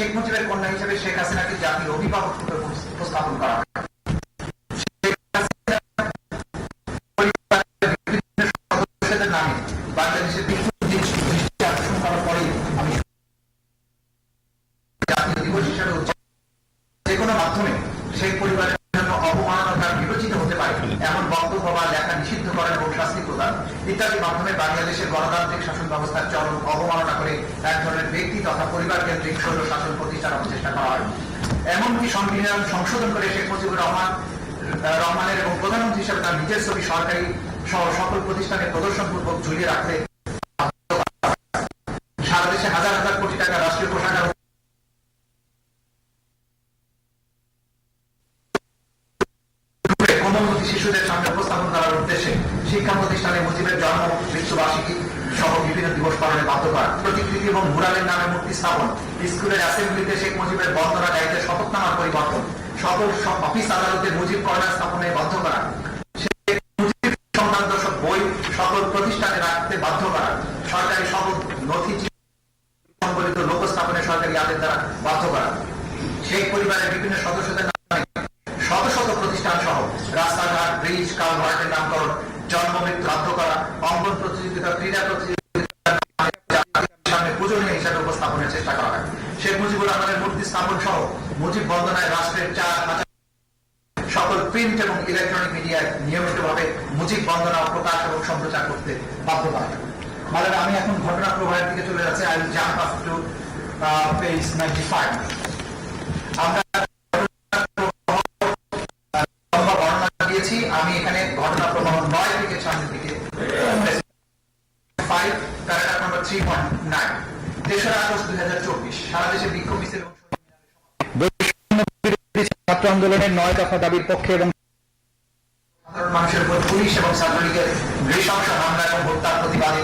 শেখ মুজিবের কন্যা হিসেবে শেখ হাসিনাকে জাতির অভিভাবক রূপে উপস্থাপন করা হয়। সদস্যদের নামে বাংলাদেশের দৃষ্টি আকর্ষণ করার পরেই আমি জাতীয় দিবস হিসেবে যে কোনো মাধ্যমে সেই পরিবারের জন্য অবমাননা বিবেচিত হতে পারে এমন বক্তব্য বা লেখা নিষিদ্ধ করেন এবং শাস্তি প্রদান ইত্যাদি মাধ্যমে বাংলাদেশের গণতান্ত্রিক শাসন ব্যবস্থার চরম অবমাননা করে এক ধরনের ব্যক্তি তথা পরিবার কেন্দ্রিক স্বৈর শাসন প্রতিষ্ঠার চেষ্টা করা হয়। এমনকি সংবিধান সংশোধন করে শেখ মুজিবুর রহমানের এবং প্রধানমন্ত্রী হিসেবে তার নিজের ছবি সরকারি সহ সকল প্রতিষ্ঠানে প্রদর্শনপূর্বক ঝুলিয়ে রাখতে সারা দেশে হাজার হাজার কোটি টাকা রাষ্ট্রীয় কোষাগার শিশুদের সামনে উপস্থাপন করার উদ্দেশ্যে শিক্ষা প্রতিষ্ঠানে মুজিবের জন্ম মৃত্যুবার্ষিকী সহ বিভিন্ন দিবস পালনে বাধ্য করা, প্রতিকৃতি এবং মুরালের নামে মূর্তি স্থাপন, স্কুলের অ্যাসেম্বলিতে শেখ মুজিবের বন্দনা গাইতে শপথনামার পরিবর্তন, সকল অফিস আদালতে মুজিব কর্নার স্থাপনে বাধ্য করা, শেখ মুজিব সংক্রান্ত সব বই সকল প্রতিষ্ঠানে রাখতে বাধ্য করা, সরকারি শপথ নথি সংবলিত লোক স্থাপনে সরকারি আদেশ দ্বারা বাধ্য করা, শেখ পরিবারের বিভিন্ন সদস্যদের শত শত প্রতিষ্ঠান সহ রাস্তাঘাট ব্রিজ কালভার্টের নামকরণ, জন্ম মৃত্যু বাধ্য করা, অঙ্গন প্রতিযোগিতা ক্রীড়া প্রতিযোগিতার সামনে পূজনীয় হিসাবে উপস্থাপনের চেষ্টা করা হয়। শেখ মুজিবুর রহমানের মূর্তি স্থাপন সহ মুজিব বন্দনায় রাষ্ট্রের 4,000 সকল প্রিন্ট এবং ইলেকট্রনিক মিডিয়ায় নিয়মিতভাবে মুজিব বন্দনা প্রকাশ এবং সম্প্রচার করতে বাধ্য করা হয়। মানে আমি এখন ঘটনা প্রবাহের দিকে চলে যাচ্ছি। I will jump up to page 95। আমরা আমি এখানে ঘটনা প্রবাহ 9 থেকে সামনের দিকে 5 প্যারাগ্রাফ নাম্বার 3.9 3রা আগস্ট 2024 সারা দেশে বিক্ষোভ মিছিল এবং ছাত্র আন্দোলনের 9 দফা দাবির পক্ষে এবং সাধারণ মানুষের উপর পুলিশ এবং ছাত্রলীগের নৃশংস হামলা এবং হত্যার প্রতিবাদে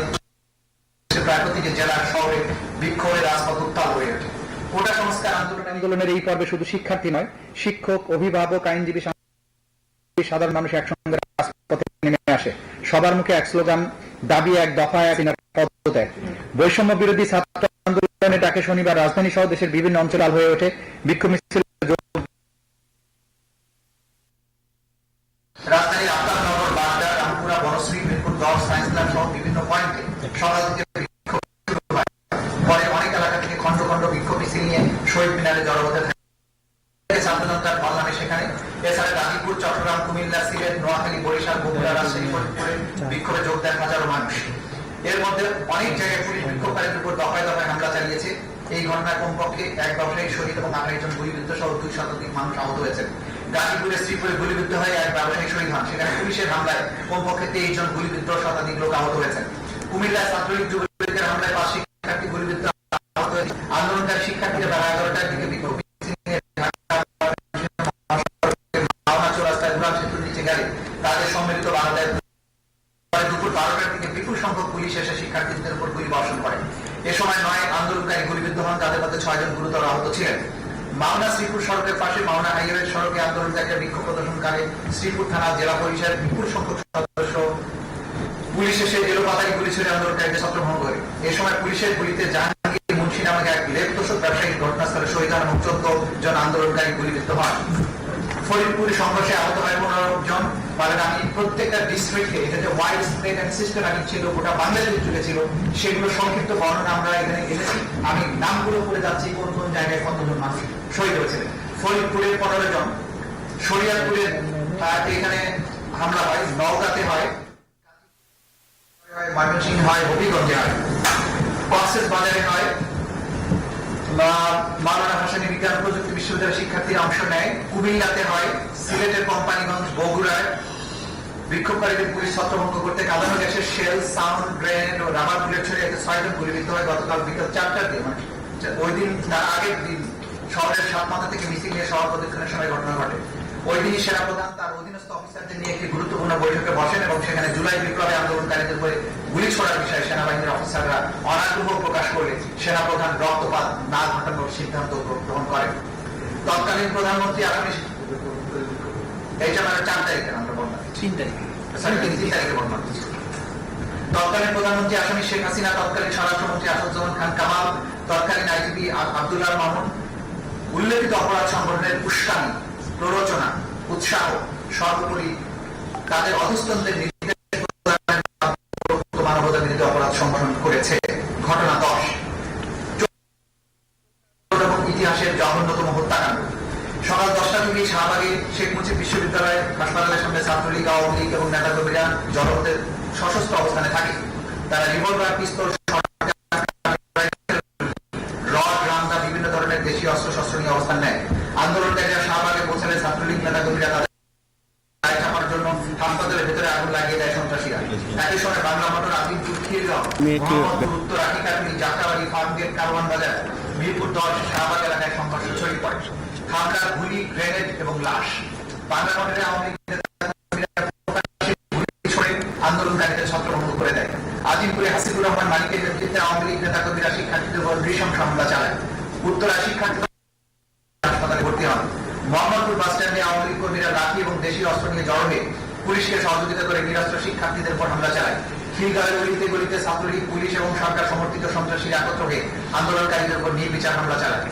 প্রায় প্রতিটি জেলার শহরে বিক্ষোভের রাজপথ উত্তাল হয়ে ওঠে। কোটা সংস্কার আন্দোলনের এই পর্বে শুধু শিক্ষার্থী নয়, শিক্ষক, অভিভাবক, আইনজীবী, সাধারণ মানুষ একসঙ্গে রাজপথে নেমে আসে। সবার মুখে এক স্লোগান, দাবি এক, দফা এক, পদত্যাগ। বৈষম্য বিরোধী ছাত্র আন্দোলনের ডাকে শনিবার রাজধানী সহ দেশের বিভিন্ন অঞ্চল হয়ে ওঠে বিক্ষোভ মিছিল। রাজধানীর আফতাবনগর, বাড্ডা, রামপুরা, বনশ্রী, মিরপুর 10, সায়েন্স ক্লাব সহ বিভিন্ন পয়েন্টে সকাল থেকে বিক্ষোভ শুরু হয়। পরে অনেক এলাকা থেকে খন্ড খন্ড বিক্ষোভ মিছিল নিয়ে শহীদ মিনারে জড়ো হতে থাকে ছাত্রজনতার পাল্লামে। সেখানে এছাড়া গাজীপুর, চট্টগ্রাম, কুমিল্লা, সিলেট, নোয়াখালী, বরিশাল, বগুড়া, রাজশাহী, ফরিদপুরে বিক্ষোভে যোগ দেন হাজারো মানুষ। এর মধ্যে অনেক জায়গায় পুলিশ বিক্ষোভকারীদের উপর দফায় দফায় হামলা চালিয়েছে। এই ঘটনায় কমপক্ষে এক ব্যবসায়ী শহীদ এবং 28 জন গুলিবিদ্ধ সহ 2 শতাধিক মানুষ আহত হয়েছেন। গাজীপুরে শ্রীপুরে গুলিবিদ্ধ হয়ে এক ব্যবসায়ী শহীদ হন। সেখানে পুলিশের হামলায় কমপক্ষে 23 জন গুলিবিদ্ধ, শতাধিক লোক আহত হয়েছেন। কুমিল্লায় ছাত্রলীগ যুবলীগের হামলায় 5 শিক্ষার্থী গুলিবিদ্ধ, আহত হয়েছে। আন্দোলনকারী শিক্ষার্থীরা বেলা 11টার দিকে বিক্ষোভ তাদের সম্মিলিত বাংলাদেশ দুপুর 12টার দিকে বিপুল সংখ্যক পুলিশ এসে শিক্ষার্থীদের উপর গুলি বর্ষণ করে। এ সময় 9 আন্দোলনকারী গুলিবিদ্ধ হন, তাদের মধ্যে 6 জন গুরুতর আহত ছিলেন। মাওনা শ্রীপুর সড়কের পাশে মাওনা হাইওয়ে সড়কে আন্দোলনকারীরা বিক্ষোভ প্রদর্শনকালে শ্রীপুর থানা জেলা পরিষদের বিপুল সংখ্যক সদস্য পুলিশ এসে এলোপাতাড়ি গুলি ছুড়ে আন্দোলনকারীদের ছত্রভঙ্গ করে। এ সময় পুলিশের গুলিতে জাহাঙ্গীর মুন্সি নামক এক লেপ্তোষক ব্যবসায়ী ঘটনাস্থলে শহীদ হন এবং 14 জন আন্দোলনকারী গুলিবিদ্ধ হন। ফরিদপুরে সংঘর্ষে আহত হয় 15 জন। আমি প্রত্যেকটা ডিস্ট্রিক্টে এটা যে ওয়াইড স্প্রেড এন্ড সিস্টেম্যাটিক ছিল, গোটা বাংলাদেশ জুড়ে ছিল, সেগুলো সংক্ষিপ্ত বর্ণনা আমরা এখানে এনেছি। আমি নামগুলো করে যাচ্ছি কোন কোন জায়গায় কতজন মানুষ শহীদ হয়েছিলেন। ফরিদপুরে 15 জন, শরিয়াতপুরে এখানে হামলা হয়, নওগাঁতে হয়, ময়মনসিংহে হয়, হবিগঞ্জে হয়, কক্সেস বাজারে হয়, মাওলানা ভাসানী বিজ্ঞান প্রযুক্তি বিশ্ববিদ্যালয়ের শিক্ষার্থীরা অংশ নেয়, কুমিল্লাতে হয়, সিলেটের কোম্পানিগঞ্জ, বগুড়ায় বিক্ষোভকারীদের পুলিশ ছত্রভঙ্গ করতে কাঁদানো গ্যাসের শেল, সাউন্ড গ্রেনেড ও রাবার বুলেট ছড়িয়ে 6 জন গুলিবিদ্ধ হয় গতকাল বিকেল 4টার দিকে। মানে ওই দিন তার আগের দিন শহরের 7 মাথা থেকে মিছিল নিয়ে শহর প্রদক্ষিণের সময় ঘটনা ঘটে। ওই দিনই সেনাপ্রধান তার অধীনস্থ অফিসারদের নিয়ে একটি গুরুত্বপূর্ণ বৈঠকে বসেন এবং সেখানে জুলাই বিপ্লবে আন্দোলনকারীদের উপরে গুলি ছোড়ার বিষয়ে সেনাবাহিনীর অফিসাররা অনাগ্রহ প্রকাশ করলে সেনাপ্রধান রক্তপাত না ঘটানোর সিদ্ধান্ত গ্রহণ করেন। তৎকালীন প্রধানমন্ত্রী আগামী এইটা মানে 4 তারিখে আমরা বর্ণনা 3 তারিখে বর্ণনা দিচ্ছি। তৎকালীন প্রধানমন্ত্রী আসামি শেখ হাসিনা, তৎকালীন স্বরাষ্ট্রমন্ত্রী আসাদুজ্জামান খান কামাল, তৎকালীন আইজিপি আব্দুল্লাহ মামুন, উল্লেখিত অপরাধ সংগঠনের উস্কানি, প্ররোচনা, উৎসাহ, সর্বোপরি তাদের অধস্তনদের নির্দেশ মানবতা বিরোধী অপরাধ সংগঠন করেছে। ঘটনা 10, ইতিহাসের জঘন্যতম হত্যাকাণ্ড। সকাল 10টা থেকেই শাহবাগে শেখ মুজিব বিশ্ববিদ্যালয় হাসপাতালের সামনে ছাত্রলীগ, আওয়ামী লীগ এবং নেতাকর্মীরা জড়ো হতে সশস্ত্র অবস্থানে থাকে। তারা রিভলভার, পিস্তল, রড, রামদা, বিভিন্ন ধরনের দেশীয় অস্ত্র শস্ত্র নিয়ে অবস্থান নেয়। আন্দোলনকারীরা শাহবাগে পৌঁছালে ছাত্রলীগ নেতাকর্মীরা তাদের চাপার জন্য হাসপাতালের ভেতরে আগুন লাগিয়ে দেয় সন্ত্রাসীরা। একই সময় বাংলা মোটর, আজিমপুর, খিলগাঁও, মোহাম্মদপুর, উত্তর আটিকাটুলি, যাত্রাবাড়ি, ফার্মগেট, কারওয়ান বাজার, মিরপুর 10, শাহবাগ এলাকায় সংঘর্ষ ছড়িয়ে পড়ে। হামলা, গুলি, গ্রেনেড এবং লাশ। বাংলা মোটরে আওয়ামী লীগ ছড়ে আন্দোলনকারীদের ছত্রভঙ্গ করে দেয়। আজিমপুরে হাসিবুর রহমান মালিকের নেতৃত্বে আওয়ামী লীগ নেতাকর্মীরা শিক্ষার্থীদের উপর নৃশংস হামলা চালায়। উত্তরা শিক্ষার্থী হাসপাতালে ভর্তি হন। মোহাম্মদপুর বাস স্ট্যান্ডে আওয়ামী লীগ কর্মীরা লাঠি এবং দেশীয় অস্ত্র নিয়ে জড়ো হয়ে পুলিশকে সহযোগিতা করে নিরস্ত্র শিক্ষার্থীদের উপর হামলা চালায়। খিলগাঁওয়ের গলিতে গলিতে ছাত্রলীগ, পুলিশ এবং সরকার সমর্থিত সন্ত্রাসীরা একত্র হয়ে আন্দোলনকারীদের উপর নির্বিচার হামলা চালায়।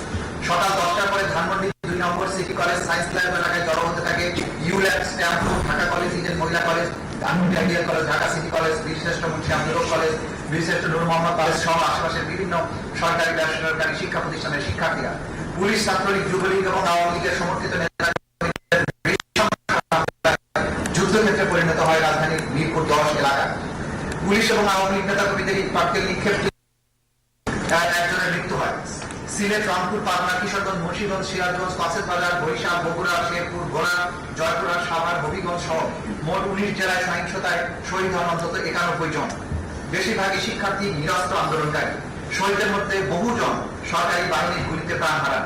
সকাল 10টার পরে ধানমন্ডি 2 নম্বর সিটি কলেজ, সায়েন্স ল্যাব এলাকায় জড়ো হতে থাকে ইউল্যাব, স্ট্যাম্পফোর্ড, ঢাকা কলেজ, ইডেন মহিলা college, Dhanmondi ideal college, Dhaka city college, বীরশ্রেষ্ঠ মুন্সি আব্দুল কলেজ, বীরশ্রেষ্ঠ নূর মোহাম্মদ কলেজ সহ আশেপাশের বিভিন্ন সরকারি বেসরকারি শিক্ষা প্রতিষ্ঠানের শিক্ষার্থীরা পুলিশ, ছাত্রলীগ, যুবলীগ এবং আওয়ামী লীগের সমর্থিত যুদ্ধক্ষেত্রে পরিণত হয় রাজধানীর মিরপুর 10 এলাকা। পুলিশ এবং আওয়ামী লীগ নেতাকর্মীদের পাটকেল নিক্ষেপ একজনের মৃত্যু হয়। সিলেট, রংপুর, পাবনা, কিশোরগঞ্জ, মুন্সিগঞ্জ, সিরাজগঞ্জ, পাঁচের বাজার, বরিশাল, বগুড়া, শেরপুর, ভোলা, জয়পুরা, সাভার, হবিগঞ্জ সহ মোট 19 জেলায় সহিংসতায় শহীদ হন অন্তত 91 জন। বেশিরভাগই শিক্ষার্থী, নিরস্ত্র আন্দোলনকারী। শহীদদের মধ্যে বহুজন সরকারি বাহিনীর গুলিতে প্রাণ হারান।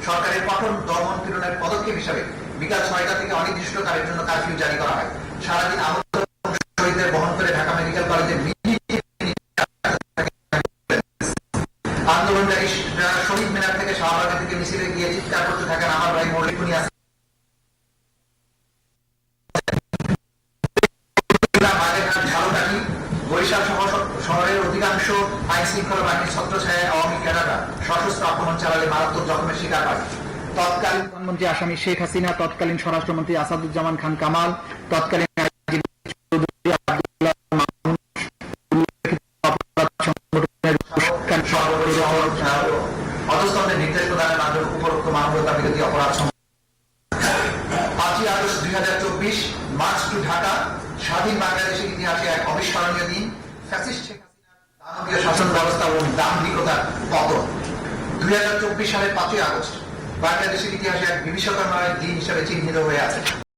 সরকারের কঠোর দমন পীড়নের পদক্ষেপ হিসাবে বিকাল 6টা থেকে অনির্দিষ্টকালের জন্য কারফিউ জারি করা হয়। সারাদিন আহত শহীদদের বহন করে ঢাকা মেডিকেল কলেজের আন্দোলনকারী শহীদ মিনার থেকে শাহবাগ থেকে মিছিলে গিয়ে চিৎকার করতে থাকেন আমার ভাই মৌলিকুনি আছে। বরিশাল শহরের অধিকাংশ আইন শৃঙ্খলা বাহিনীর ছত্রছায়ায় আওয়ামী ক্যাডাররা সশস্ত্র আক্রমণ চালালে মারাত্মক জখমের শিকার হয়। তৎকালীন প্রধানমন্ত্রী আসামি শেখ হাসিনা, তৎকালীন স্বরাষ্ট্রমন্ত্রী আসাদুজ্জামান খান কামাল, তৎকালীন অধস্তনদের নির্দেশ প্রদানের মাধ্যমে উপরোক্ত মানবতা বিরোধী অপরাধ 5ই আগস্ট 2024 মার্চ টু ঢাকা স্বাধীন বাংলাদেশের ইতিহাসে এক অবিস্মরণীয় দিন। ফ্যাসিস্ট শেখ হাসিনার দানবীয় শাসন ব্যবস্থা ও দাম্ভিকতার পতন। 2024 সালের 5ই আগস্ট বাংলাদেশের ইতিহাসে এক বিভীষিকাময় দিন হিসেবে চিহ্নিত হয়ে আছে।